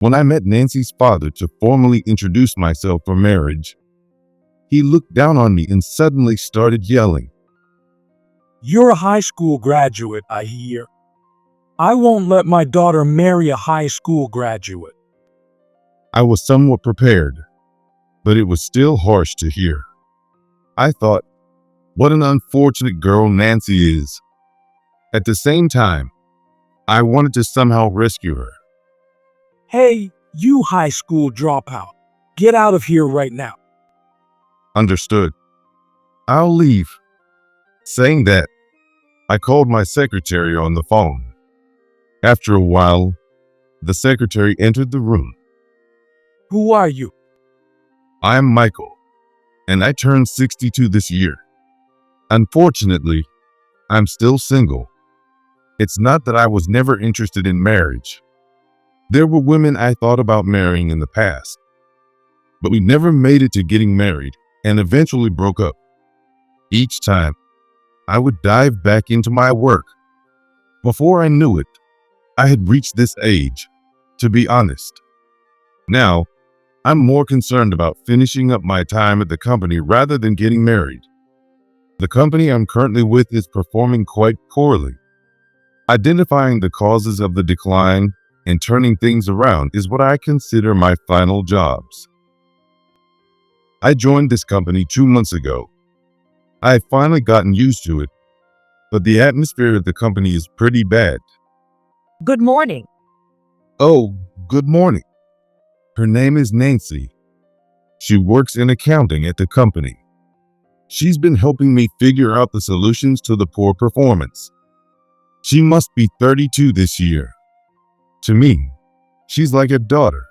When I met Nancy's father to formally introduce myself for marriage, he looked down on me and suddenly started yelling. You're a high school graduate, I hear. I won't let my daughter marry a high school graduate. I was somewhat prepared, but it was still harsh to hear. I thought, what an unfortunate girl Nancy is. At the same time, I wanted to somehow rescue her. Hey, you high school dropout. Get out of here right now. Understood. I'll leave. Saying that, I called my secretary on the phone. After a while, the secretary entered the room. Who are you? I'm Michael, and I turned 62 this year. Unfortunately, I'm still single. It's not that I was never interested in marriage. There were women I thought about marrying in the past, but we never made it to getting married and eventually broke up. Each time, I would dive back into my work. Before I knew it, I had reached this age, to be honest. Now, I'm more concerned about finishing up my time at the company rather than getting married. The company I'm currently with is performing quite poorly. Identifying the causes of the decline and turning things around is what I consider my final jobs. I joined this company 2 months ago. I have finally gotten used to it, but the atmosphere at the company is pretty bad. Good morning. Oh, good morning. Her name is Nancy. She works in accounting at the company. She's been helping me figure out the solutions to the poor performance. She must be 32 this year. To me, she's like a daughter.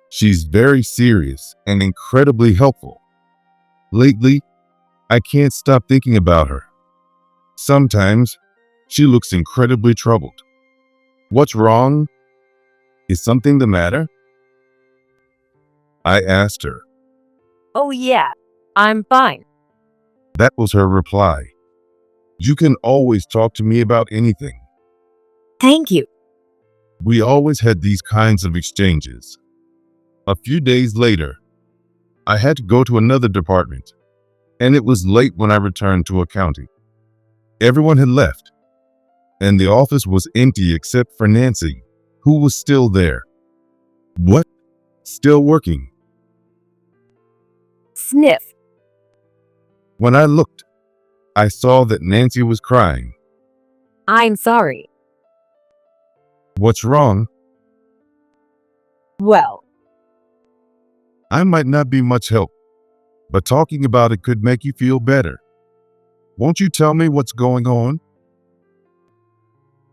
She's very serious and incredibly helpful. Lately, I can't stop thinking about her. Sometimes, she looks incredibly troubled. What's wrong? Is something the matter? I asked her. Oh, yeah, I'm fine. That was her reply. You can always talk to me about anything. Thank you. We always had these kinds of exchanges. A few days later, I had to go to another department, and it was late when I returned to accounting. Everyone had left, and the office was empty except for Nancy, who was still there. What? Still working? Sniff. When I looked, I saw that Nancy was crying. I'm sorry. What's wrong? Well, I might not be much help, but talking about it could make you feel better. Won't you tell me what's going on?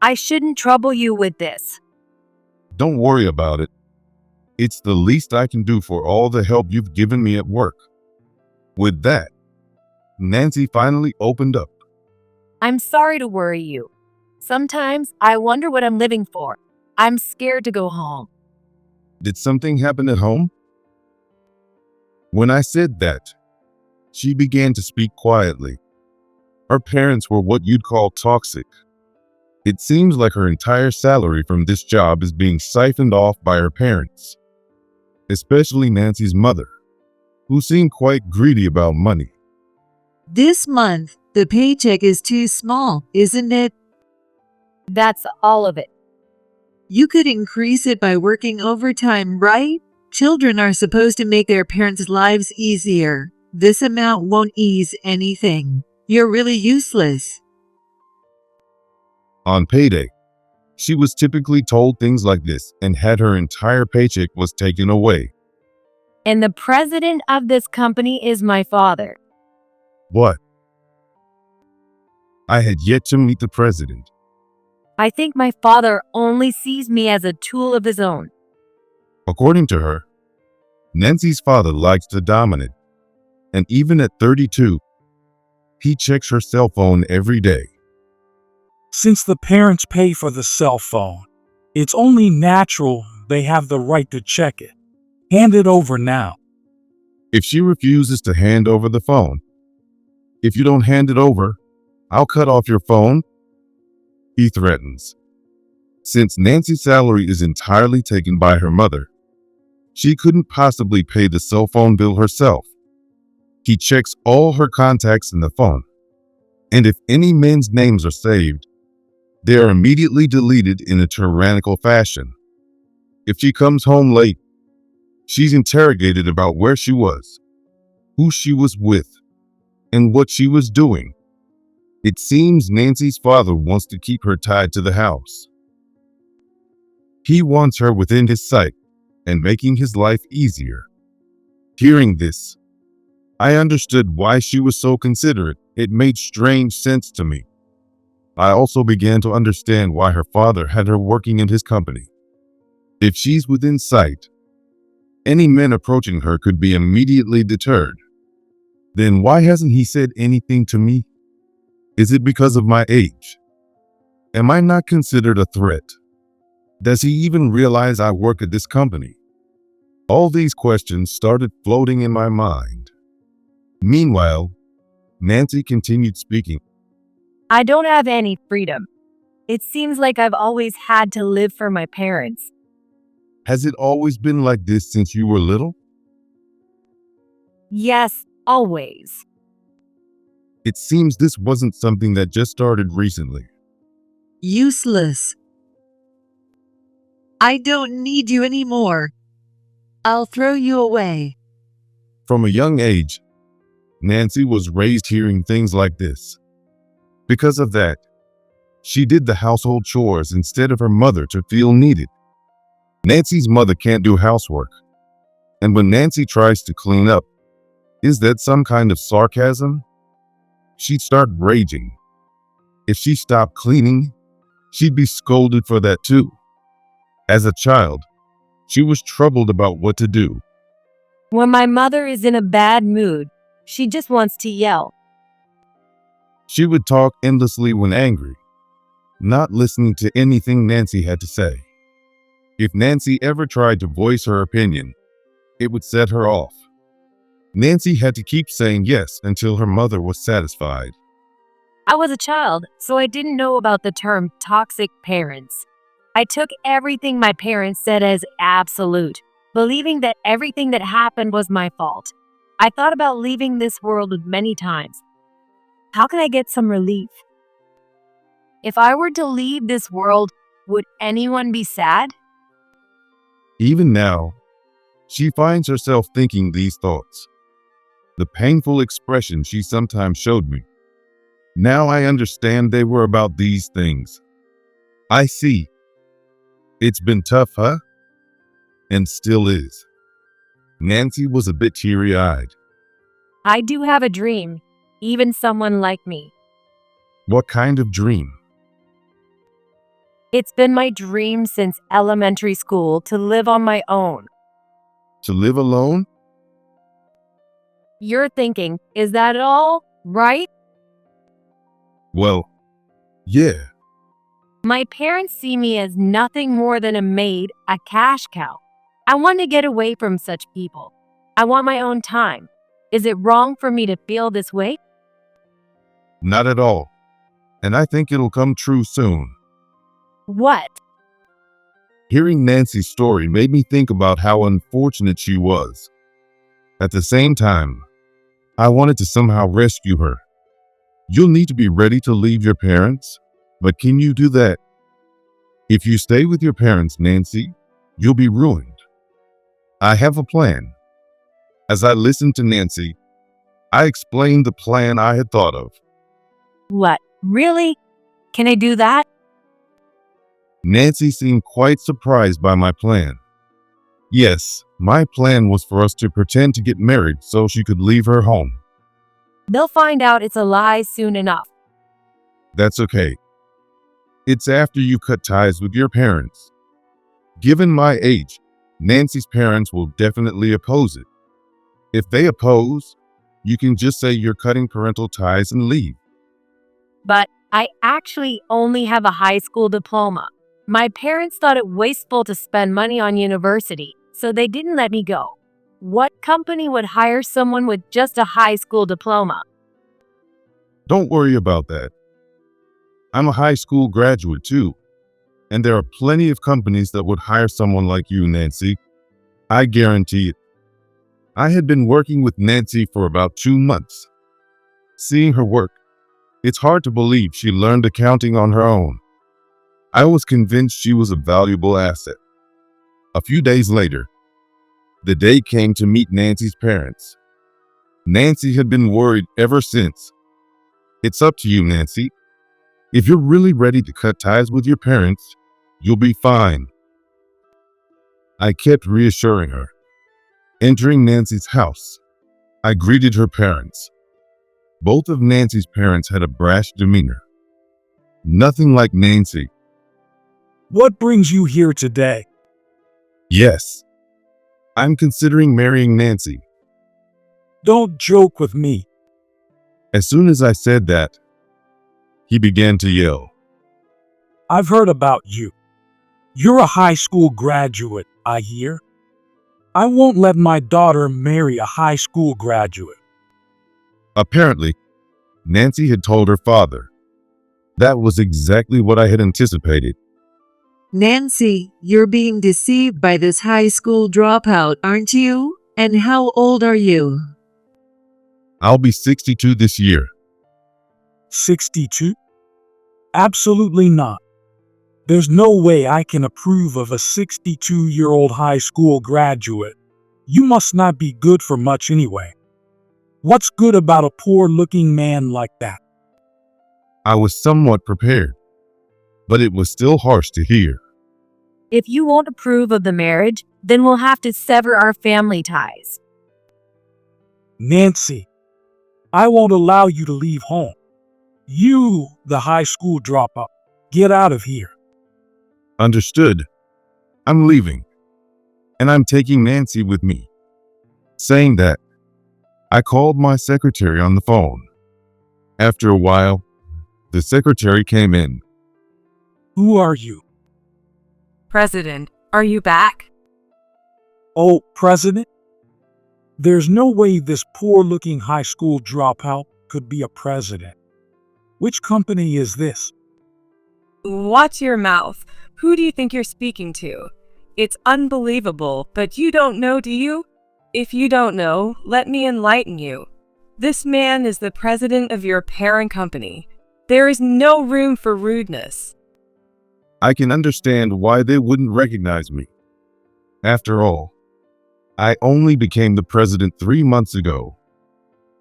I shouldn't trouble you with this. Don't worry about it. It's the least I can do for all the help you've given me at work. With that, Nancy finally opened up. I'm sorry to worry you. Sometimes I wonder what I'm living for. I'm scared to go home. Did something happen at home? When I said that, she began to speak quietly. Her parents were what you'd call toxic. It seems like her entire salary from this job is being siphoned off by her parents, especially Nancy's mother, who seemed quite greedy about money. This month, the paycheck is too small, isn't it? That's all of it. You could increase it by working overtime, right? Children are supposed to make their parents' lives easier. This amount won't ease anything. You're really useless. On payday, she was typically told things like this and had her entire paycheck was taken away. And the president of this company is my father. What? I had yet to meet the president. I think my father only sees me as a tool of his own. According to her, Nancy's father likes to dominate, and even at 32, he checks her cell phone every day. Since the parents pay for the cell phone, it's only natural they have the right to check it. Hand it over now. If she refuses to hand over the phone, if you don't hand it over, I'll cut off your phone, he threatens. Since Nancy's salary is entirely taken by her mother, she couldn't possibly pay the cell phone bill herself. He checks all her contacts in the phone, and if any men's names are saved, they are immediately deleted in a tyrannical fashion. If she comes home late, she's interrogated about where she was, who she was with, and what she was doing. It seems Nancy's father wants to keep her tied to the house. He wants her within his sight and making his life easier. Hearing this, I understood why she was so considerate. It made strange sense to me. I also began to understand why her father had her working in his company. If she's within sight, any men approaching her could be immediately deterred. Then why hasn't he said anything to me? Is it because of my age? Am I not considered a threat? Does he even realize I work at this company? All these questions started floating in my mind. Meanwhile, Nancy continued speaking. I don't have any freedom. It seems like I've always had to live for my parents. Has it always been like this since you were little? Yes, always. It seems this wasn't something that just started recently. Useless. I don't need you anymore. I'll throw you away. From a young age, Nancy was raised hearing things like this. Because of that, she did the household chores instead of her mother to feel needed. Nancy's mother can't do housework, and when Nancy tries to clean up, is that some kind of sarcasm? She'd start raging. If she stopped cleaning, she'd be scolded for that too. As a child, she was troubled about what to do. When my mother is in a bad mood, she just wants to yell. She would talk endlessly when angry, not listening to anything Nancy had to say. If Nancy ever tried to voice her opinion, it would set her off. Nancy had to keep saying yes until her mother was satisfied. I was a child, so I didn't know about the term toxic parents. I took everything my parents said as absolute, believing that everything that happened was my fault. I thought about leaving this world many times. How can I get some relief? If I were to leave this world, would anyone be sad? Even now, she finds herself thinking these thoughts. The painful expression she sometimes showed me. Now I understand they were about these things. I see. It's been tough, huh? And still is. Nancy was a bit teary-eyed. I do have a dream, even someone like me. What kind of dream? It's been my dream since elementary school to live on my own. To live alone? You're thinking, is that all right? Well, yeah. My parents see me as nothing more than a maid, a cash cow. I want to get away from such people. I want my own time. Is it wrong for me to feel this way? Not at all. And I think it'll come true soon. What? Hearing Nancy's story made me think about how unfortunate she was. At the same time, I wanted to somehow rescue her. You'll need to be ready to leave your parents, but can you do that? If you stay with your parents, Nancy, you'll be ruined. I have a plan. As I listened to Nancy, I explained the plan I had thought of. What? Really? Can I do that? Nancy seemed quite surprised by my plan. Yes, my plan was for us to pretend to get married so she could leave her home. They'll find out it's a lie soon enough. That's okay. It's after you cut ties with your parents. Given my age, Nancy's parents will definitely oppose it. If they oppose, you can just say you're cutting parental ties and leave. But I actually only have a high school diploma. My parents thought it wasteful to spend money on university, so they didn't let me go. What company would hire someone with just a high school diploma? Don't worry about that. I'm a high school graduate too. And there are plenty of companies that would hire someone like you, Nancy. I guarantee it. I had been working with Nancy for about 2 months. Seeing her work, it's hard to believe she learned accounting on her own. I was convinced she was a valuable asset. A few days later, the day came to meet Nancy's parents. Nancy had been worried ever since. It's up to you, Nancy. If you're really ready to cut ties with your parents, you'll be fine. I kept reassuring her. Entering Nancy's house, I greeted her parents. Both of Nancy's parents had a brash demeanor. Nothing like Nancy. What brings you here today? Yes, I'm considering marrying Nancy. Don't joke with me. As soon as I said that, he began to yell. I've heard about you. You're a high school graduate, I hear. I won't let my daughter marry a high school graduate. Apparently, Nancy had told her father. That was exactly what I had anticipated. Nancy, you're being deceived by this high school dropout, aren't you? And how old are you? I'll be 62 this year. 62? Absolutely not. There's no way I can approve of a 62-year-old high school graduate. You must not be good for much anyway. What's good about a poor-looking man like that? I was somewhat prepared, but it was still harsh to hear. If you won't approve of the marriage, then we'll have to sever our family ties. Nancy, I won't allow you to leave home. You, the high school dropout, get out of here. Understood. I'm leaving, and I'm taking Nancy with me. Saying that, I called my secretary on the phone. After a while, the secretary came in. Who are you? President, are you back? Oh, President? There's no way this poor-looking high school dropout could be a president. Which company is this? Watch your mouth. Who do you think you're speaking to? It's unbelievable, but you don't know, do you? If you don't know, let me enlighten you. This man is the president of your parent company. There is no room for rudeness. I can understand why they wouldn't recognize me. After all, I only became the president 3 months ago.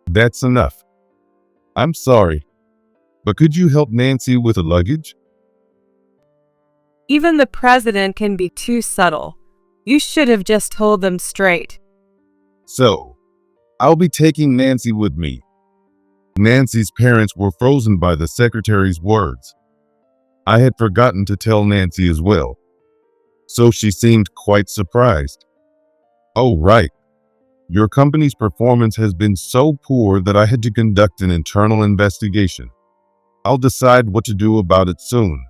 That's enough. I'm sorry, but could you help Nancy with the luggage? Even the president can be too subtle. You should have just told them straight. So, I'll be taking Nancy with me. Nancy's parents were frozen by the secretary's words. I had forgotten to tell Nancy as well, so she seemed quite surprised. Oh, right. Your company's performance has been so poor that I had to conduct an internal investigation. I'll decide what to do about it soon.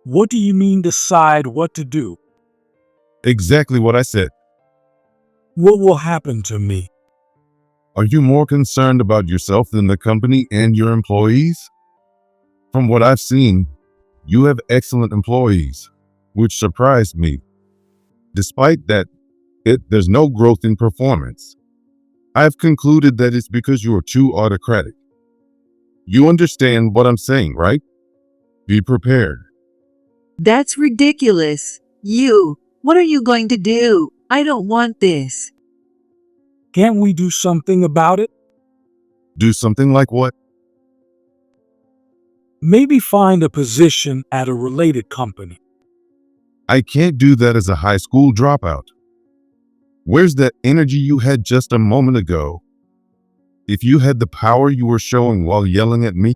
What do you mean decide what to do? Exactly what I said. What will happen to me? Are you more concerned about yourself than the company and your employees? From what I've seen, you have excellent employees, which surprised me. Despite that, there's no growth in performance. I've concluded that it's because you are too autocratic. You understand what I'm saying, right? Be prepared. That's ridiculous. What are you going to do? I don't want this. Can't we do something about it? Do something like what? Maybe find a position at a related company. I can't do that as a high school dropout. Where's that energy you had just a moment ago? If you had the power you were showing while yelling at me,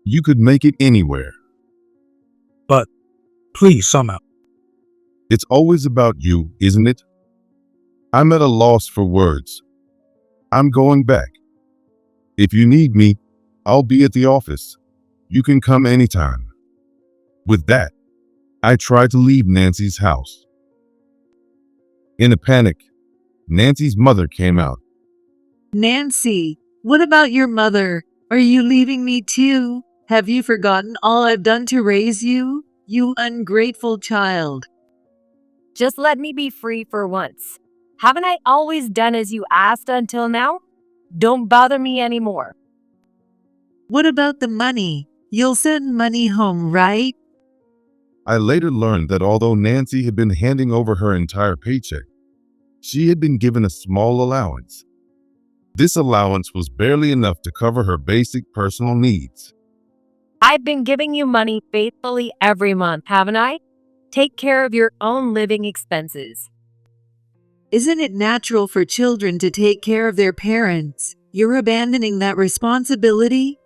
you could make it anywhere. But please, somehow. It's always about you, isn't it? I'm at a loss for words. I'm going back. If you need me, I'll be at the office. You can come anytime. With that, I tried to leave Nancy's house. In a panic, Nancy's mother came out. Nancy, what about your mother? Are you leaving me too? Have you forgotten all I've done to raise you? You ungrateful child. Just let me be free for once. Haven't I always done as you asked until now? Don't bother me anymore. What about the money? You'll send money home, right? I later learned that although Nancy had been handing over her entire paycheck, she had been given a small allowance. This allowance was barely enough to cover her basic personal needs. I've been giving you money faithfully every month, haven't I? Take care of your own living expenses. Isn't it natural for children to take care of their parents? You're abandoning that responsibility?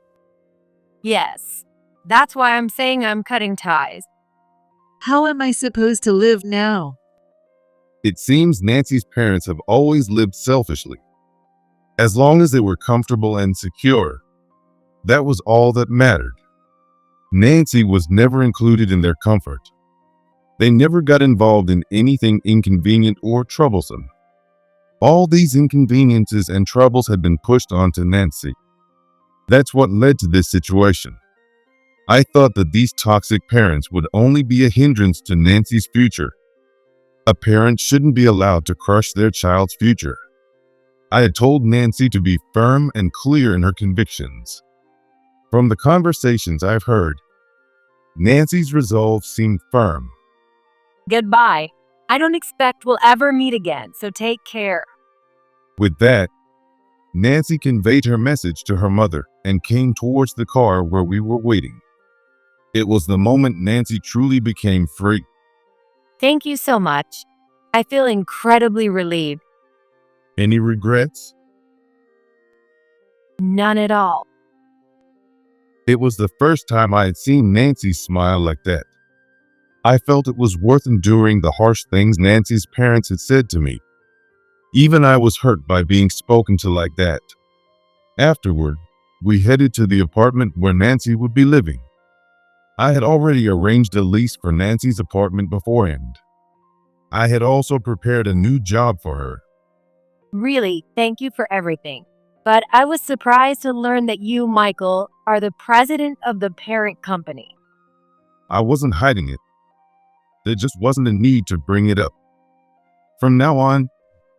Yes, that's why I'm saying I'm cutting ties. How am I supposed to live now? It seems Nancy's parents have always lived selfishly. As long as they were comfortable and secure, that was all that mattered. Nancy was never included in their comfort. They never got involved in anything inconvenient or troublesome. All these inconveniences and troubles had been pushed onto Nancy. That's what led to this situation. I thought that these toxic parents would only be a hindrance to Nancy's future. A parent shouldn't be allowed to crush their child's future. I had told Nancy to be firm and clear in her convictions. From the conversations I've heard, Nancy's resolve seemed firm. Goodbye. I don't expect we'll ever meet again, so take care. With that, Nancy conveyed her message to her mother and came towards the car where we were waiting. It was the moment Nancy truly became free. Thank you so much. I feel incredibly relieved. Any regrets? None at all. It was the first time I had seen Nancy smile like that. I felt it was worth enduring the harsh things Nancy's parents had said to me. Even I was hurt by being spoken to like that. Afterward, we headed to the apartment where Nancy would be living. I had already arranged a lease for Nancy's apartment beforehand. I had also prepared a new job for her. Really, thank you for everything. But I was surprised to learn that you, Michael, are the president of the parent company. I wasn't hiding it. There just wasn't a need to bring it up. From now on,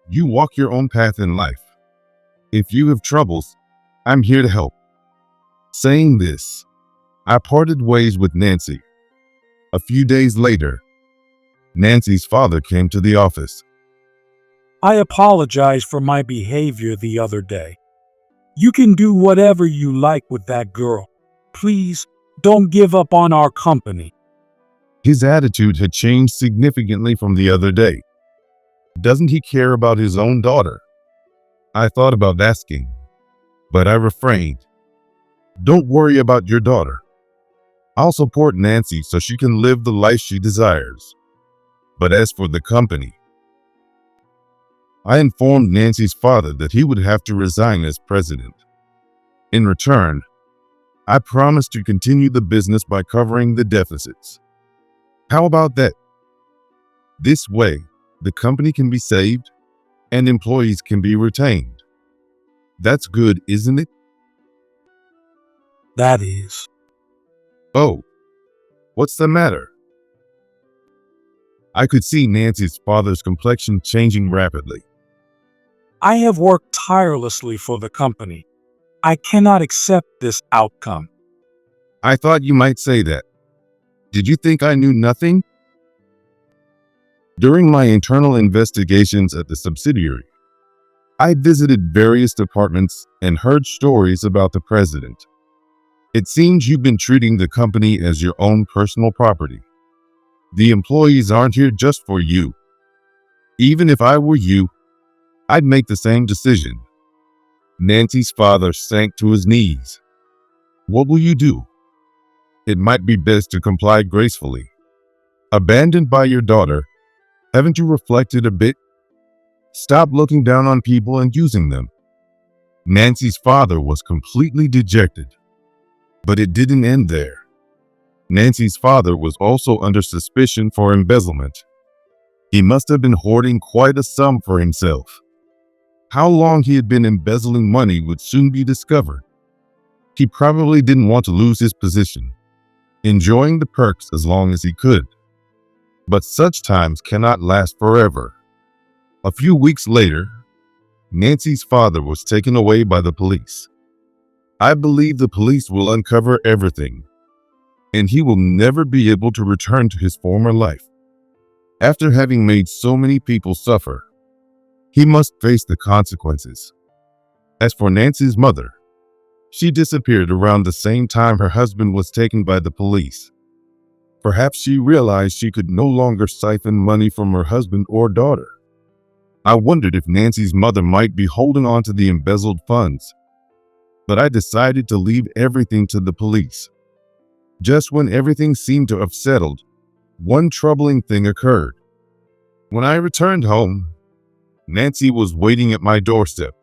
you walk your own path in life. If you have troubles, I'm here to help. Saying this, I parted ways with Nancy. A few days later, Nancy's father came to the office. I apologize for my behavior the other day. You can do whatever you like with that girl. Please, don't give up on our company. His attitude had changed significantly from the other day. Doesn't he care about his own daughter? I thought about asking, but I refrained. Don't worry about your daughter. I'll support Nancy so she can live the life she desires. But as for the company, I informed Nancy's father that he would have to resign as president. In return, I promised to continue the business by covering the deficits. How about that? This way, the company can be saved and employees can be retained. That's good, isn't it? That is. Oh, what's the matter? I could see Nancy's father's complexion changing rapidly. I have worked tirelessly for the company. I cannot accept this outcome. I thought you might say that. Did you think I knew nothing? During my internal investigations at the subsidiary, I visited various departments and heard stories about the president. It seems you've been treating the company as your own personal property. The employees aren't here just for you. Even if I were you, I'd make the same decision. Nancy's father sank to his knees. What will you do? It might be best to comply gracefully. Abandoned by your daughter, haven't you reflected a bit? Stop looking down on people and using them. Nancy's father was completely dejected. But it didn't end there. Nancy's father was also under suspicion for embezzlement. He must have been hoarding quite a sum for himself. How long he had been embezzling money would soon be discovered. He probably didn't want to lose his position. enjoying the perks as long as he could. But such times cannot last forever. A few weeks later, Nancy's father was taken away by the police. I believe the police will uncover everything, and he will never be able to return to his former life. After having made so many people suffer, he must face the consequences. As for Nancy's mother, she disappeared around the same time her husband was taken by the police. Perhaps she realized she could no longer siphon money from her husband or daughter. I wondered if Nancy's mother might be holding on to the embezzled funds, but I decided to leave everything to the police. Just when everything seemed to have settled, one troubling thing occurred. When I returned home, Nancy was waiting at my doorstep.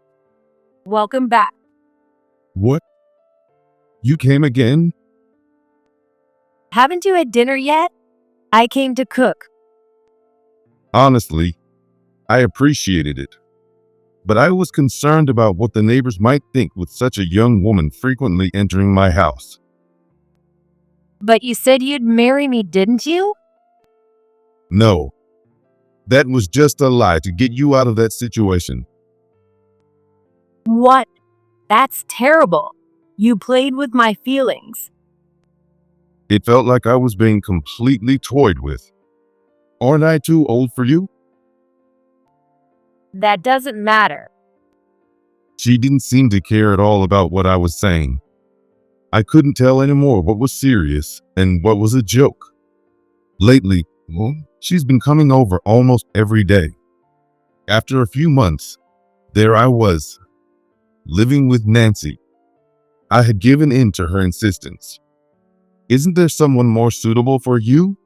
Welcome back. What? You came again? Haven't you had dinner yet? I came to cook. Honestly, I appreciated it, but I was concerned about what the neighbors might think with such a young woman frequently entering my house. But you said you'd marry me, didn't you? No, that was just a lie to get you out of that situation. What? That's terrible. You played with my feelings. It felt like I was being completely toyed with. Aren't I too old for you? That doesn't matter. She didn't seem to care at all about what I was saying. I couldn't tell anymore what was serious and what was a joke. Lately, she's been coming over almost every day. After a few months, there I was, living with Nancy. I had given in to her insistence. Isn't there someone more suitable for you?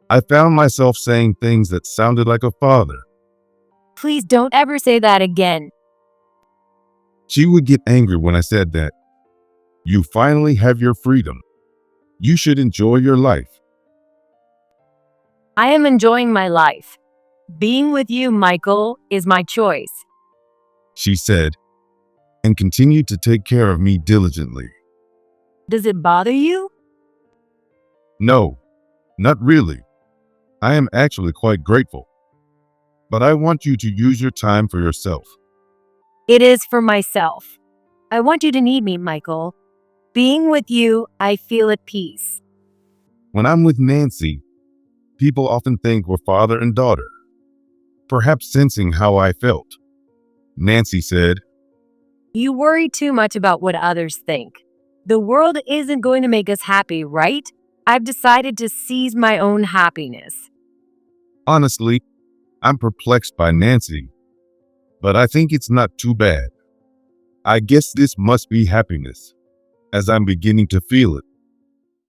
I found myself saying things that sounded like a father. Please don't ever say that again. She would get angry when I said that. You finally have your freedom. You should enjoy your life. I am enjoying my life. Being with you, Michael, is my choice. She said, and continued to take care of me diligently. Does it bother you? No, not really. I am actually quite grateful. But I want you to use your time for yourself. It is for myself. I want you to need me, Michael. Being with you, I feel at peace. When I'm with Nancy, people often think we're father and daughter, perhaps sensing how I felt. Nancy said, You worry too much about what others think. The world isn't going to make us happy, right? I've decided to seize my own happiness. Honestly, I'm perplexed by Nancy, but I think it's not too bad. I guess this must be happiness, as I'm beginning to feel it.